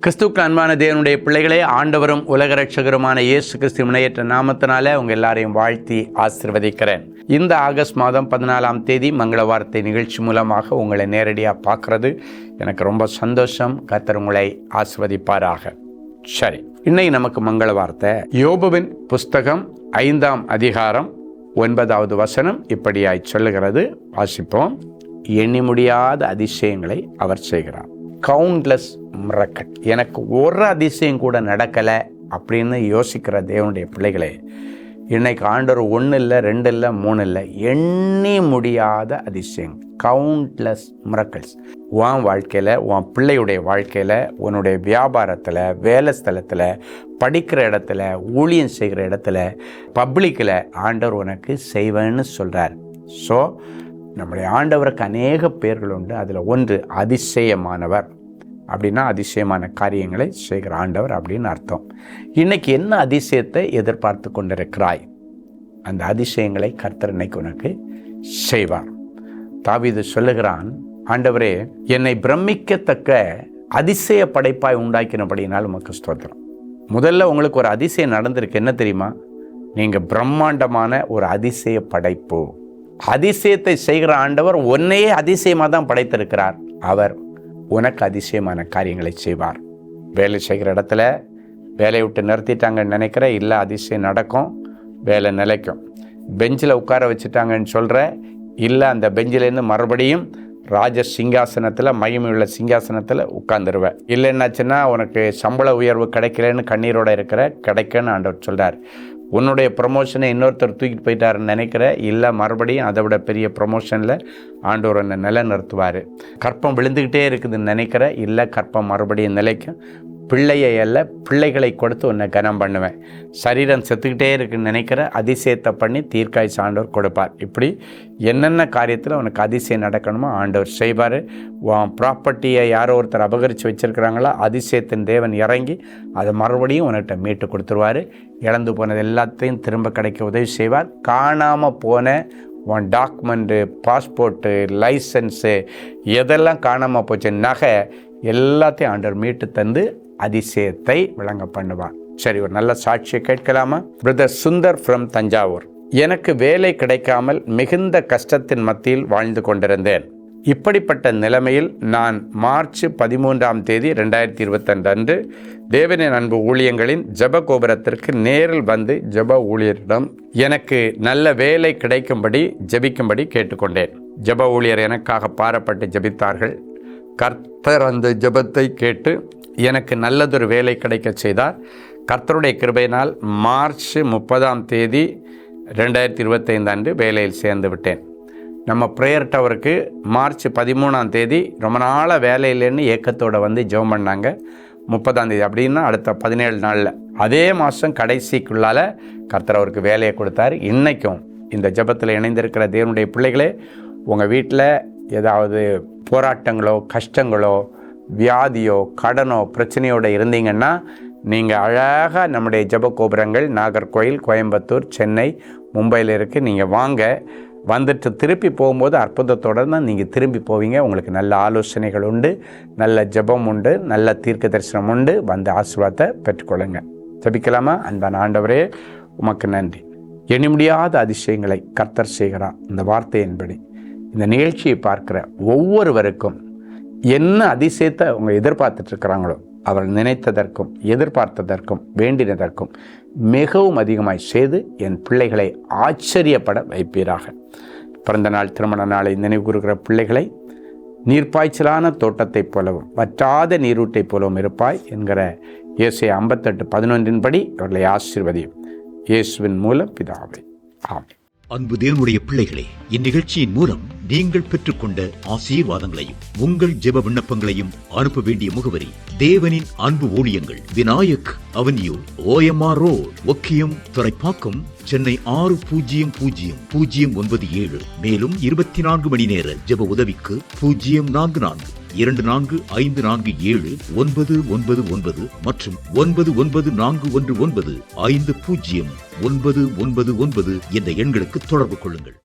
கிறிஸ்துவுக்கு அன்பான தேவனுடைய பிள்ளைகளே, ஆண்டவரும் உலக ரட்சகருமான இயேசு கிறிஸ்து முனையற்ற நாமத்தினால உங்கள் எல்லாரையும் வாழ்த்தி ஆசீர்வதிக்கிறேன். இந்த ஆகஸ்ட் மாதம் 14ஆம் தேதி மங்கள வார்த்தை நிகழ்ச்சி மூலமாக உங்களை நேரடியாக பார்க்கறது எனக்கு ரொம்ப சந்தோஷம். கர்த்தர் உங்களை ஆசீர்வதிப்பாராக. சரி, இன்னைக்கு நமக்கு மங்கள வார்த்தை யோபுவின் புஸ்தகம் 5ஆம் அதிகாரம் 9வது வசனம் இப்படியாய் சொல்லுகிறது. வாசிப்போம். எண்ணி முடியாத அதிசயங்களை அவர் செய்கிறார். Countless miracle. எனக்கு ஒரு அதிசயம் கூட நடக்கலை அப்படின்னு யோசிக்கிற தேவனுடைய பிள்ளைகளே, இன்னைக்கு ஆண்டவர் 1 இல்லை 2 இல்லை 3 இல்லை, எண்ணி முடியாத அதிசயம், கவுண்ட்லெஸ் மிரக்கல்ஸ் உன் வாழ்க்கையில், உன் பிள்ளையுடைய வாழ்க்கையில், உன்னுடைய வியாபாரத்தில், வேலை ஸ்தலத்தில், படிக்கிற இடத்துல, ஊழியம் செய்கிற இடத்துல, பப்ளிக்கில் ஆண்டவர் உனக்கு செய்வேன்னு சொல்கிறார். ஸோ நம்முடைய ஆண்டவருக்கு அநேக பேர்கள் உண்டு. அதில் ஒன்று அதிசயமானவர். அப்படின்னா அதிசயமான காரியங்களை செய்கிற ஆண்டவர் அப்படின்னு அர்த்தம். இன்னைக்கு என்ன அதிசயத்தை எதிர்பார்த்து கொண்டிருக்கிறாய்? அந்த அதிசயங்களை கர்த்தர் இன்னைக்கு உனக்கு செய்வார். தாவீது சொல்லுகிறான், ஆண்டவரே, என்னை பிரமிக்கத்தக்க அதிசய படைப்பாய் உண்டாக்கினபடினால் உமக்கு ஸ்தோத்திரம். முதல்ல உங்களுக்கு ஒரு அதிசயம் நடந்திருக்கு. என்ன தெரியுமா? நீங்கள் பிரம்மாண்டமான ஒரு அதிசய படைப்பு. அதிசயத்தை செய்கிற ஆண்டவர் உன்னையே அதிசயமாக தான் படைத்திருக்கிறார். அவர் உனக்கு அதிசயமான காரியங்களை செய்வார். வேலை செய்கிற இடத்துல வேலையை விட்டு நிறுத்திட்டாங்கன்னு நினைக்கிற, இல்லை அதிசயம் நடக்கும், வேலை நிலைக்கும். பெஞ்சில் உட்கார வச்சுட்டாங்கன்னு சொல்கிற, இல்லை அந்த பெஞ்சிலேருந்து மறுபடியும் ராஜ சிங்காசனத்தில், மகிமையுள்ள சிங்காசனத்தில் உட்காந்துருவேன். இல்லை என்னாச்சுன்னா உனக்கு சம்பள உயர்வு கிடைக்கலன்னு கண்ணீரோடு இருக்கிற, கிடைக்குன்னு ஆண்டவர் சொல்கிறார். உன்னுடைய ப்ரமோஷனை இன்னொருத்தர் தூக்கிட்டு போயிட்டாருன்னு நினைக்கிற, இல்லை மறுபடியும் அதை விட பெரிய ப்ரமோஷனில் ஆண்டவர் என்னை நிலைநிறுத்துவார். கற்பம் விழுந்துக்கிட்டே இருக்குதுன்னு நினைக்கிற, இல்லை கற்பம் மறுபடியும் நிலைக்கும். பிள்ளையை அல்ல, பிள்ளைகளை கொடுத்து உன்னை கனம் பண்ணுவேன். சரீரம் செத்துக்கிட்டே இருக்குன்னு நினைக்கிற, அதிசயத்தை பண்ணி தீர்க்காய்ச்சி ஆண்டவர் கொடுப்பார். இப்படி என்னென்ன காரியத்தில் உனக்கு அதிசயம் நடக்கணுமோ ஆண்டவர் செய்வார். உன் ப்ராப்பர்ட்டியை யாரோ ஒருத்தர் அபகரித்து வச்சுருக்கிறாங்களோ, அதிசயத்தின் தேவன் இறங்கி அதை மறுபடியும் உனக்கிட்ட மீட்டு கொடுத்துருவார். இழந்து போனது எல்லாத்தையும் திரும்ப கிடைக்க உதவி செய்வார். காணாமல் போன உன் டாக்குமெண்ட்டு, பாஸ்போர்ட்டு, லைசன்ஸு, எதெல்லாம் காணாமல் போச்சு, நகை எல்லாத்தையும் ஆண்டவர் மீட்டு தந்து அதிசயத்தை விளங்க பண்ணுவார். சரி, ஒரு நல்ல சாட்சியை கேட்கலாமா? Brother Sundar from Thanjavur. எனக்கு வேலை கிடைக்காமல் மிகுந்த கஷ்டத்தின் மத்தியில் வாழ்ந்து கொண்டிருந்தேன். இப்படிப்பட்ட நிலைமையில் நான் மார்ச் 13ஆம் தேதி 2022 அன்று தேவனின் அன்பு ஊழியங்களின் ஜப கோபுரத்திற்கு நேரில் வந்து ஜப ஊழியரிடம் எனக்கு நல்ல வேலை கிடைக்கும்படி ஜபிக்கும்படி கேட்டுக்கொண்டேன். ஜப ஊழியர் எனக்காக பாரப்பட்டு ஜபித்தார்கள். கர்த்தர் அந்த ஜபத்தை கேட்டு எனக்கு நல்லதொரு வேலை கிடைக்க செய்தார். கர்த்தருடைய கிருபையினால் மார்ச் 30ஆம் தேதி 2025 அன்று வேலையில் சேர்ந்து விட்டேன். நம்ம ப்ரேயர் டவருக்கு மார்ச் 13ஆம் தேதி ரொம்ப நாளாக வேலையிலேன்னு ஏக்கத்தோடு வந்து ஜெபம் பண்ணாங்க. 30ஆம் தேதி அப்படின்னா அடுத்த 17 நாளில், அதே மாதம் கடைசிக்குள்ளால் கர்த்தர் அவருக்கு வேலையை கொடுத்தார். இன்றைக்கும் இந்த ஜெபத்தில் இணைந்திருக்கிற தேவனுடைய பிள்ளைகளே, உங்கள் வீட்டில் ஏதாவது போராட்டங்களோ, கஷ்டங்களோ, வியாதியோ, கடனோ, பிரச்சனையோடு இருந்தீங்கன்னா, நீங்கள் அழகாக நம்முடைய ஜெப கோபுரங்கள் நாகர்கோயில், கோயம்புத்தூர், சென்னை, மும்பையில் இருக்குது. நீங்கள் வாங்க. வந்துட்டு திருப்பி போகும்போது அற்புதத்தோடு தான் நீங்கள் திரும்பி போவீங்க. உங்களுக்கு நல்ல ஆலோசனைகள் உண்டு, நல்ல ஜெபம் உண்டு, நல்ல தீர்க்க தரிசனம் உண்டு. வந்து ஆசீர்வாதத்தை பெற்றுக்கொள்ளுங்க. ஜெபிக்கலாமா? அன்பான ஆண்டவரே, உமக்கு நன்றி. எண்ணி முடியாத அதிசயங்களை கர்த்தர் செய்கிறார். இந்த வார்த்தையின்படி இந்த நிகழ்ச்சியை பார்க்குற ஒவ்வொருவருக்கும் என்ன அதிசயத்தை அவங்க எதிர்பார்த்துட்ருக்கிறாங்களோ, அவர் நினைத்ததற்கும் எதிர்பார்த்ததற்கும் வேண்டினதற்கும் மிகவும் அதிகமாய் செய்து என் பிள்ளைகளை ஆச்சரியப்பட வைப்பீராக. பிறந்த நாள், திருமண நாளை நினைவு கூறுகிற பிள்ளைகளை நீர்ப்பாய்ச்சலான தோட்டத்தைப் போலவும் வற்றாத நீரூட்டைப் போலவும் இருப்பாய் என்கிற ஏசாயா 58:11 படி அவர்களை ஆசீர்வதியும். இயேசுவின் மூலம் பிதாவே, ஆமென். அன்பு தேவனுடைய பிள்ளைகளே, இந்நிகழ்ச்சியின் மூலம் நீங்கள் பெற்றுக்கொண்ட ஆசீர்வாதங்களையும் உங்கள் ஜெப விண்ணப்பங்களையும் அனுப்ப வேண்டிய முகவரி: தேவனின் அன்பு ஊழியங்கள், Vinayak avenue, OMR road, Okkiyam, Thoraipakkam, Chennai 600097. மேலும் 24 மணி நேர ஜெப உதவிக்கு 044-24547-999 மற்றும் 9941950999 என்ற எண்களுக்கு தொடர்பு கொள்ளுங்கள்.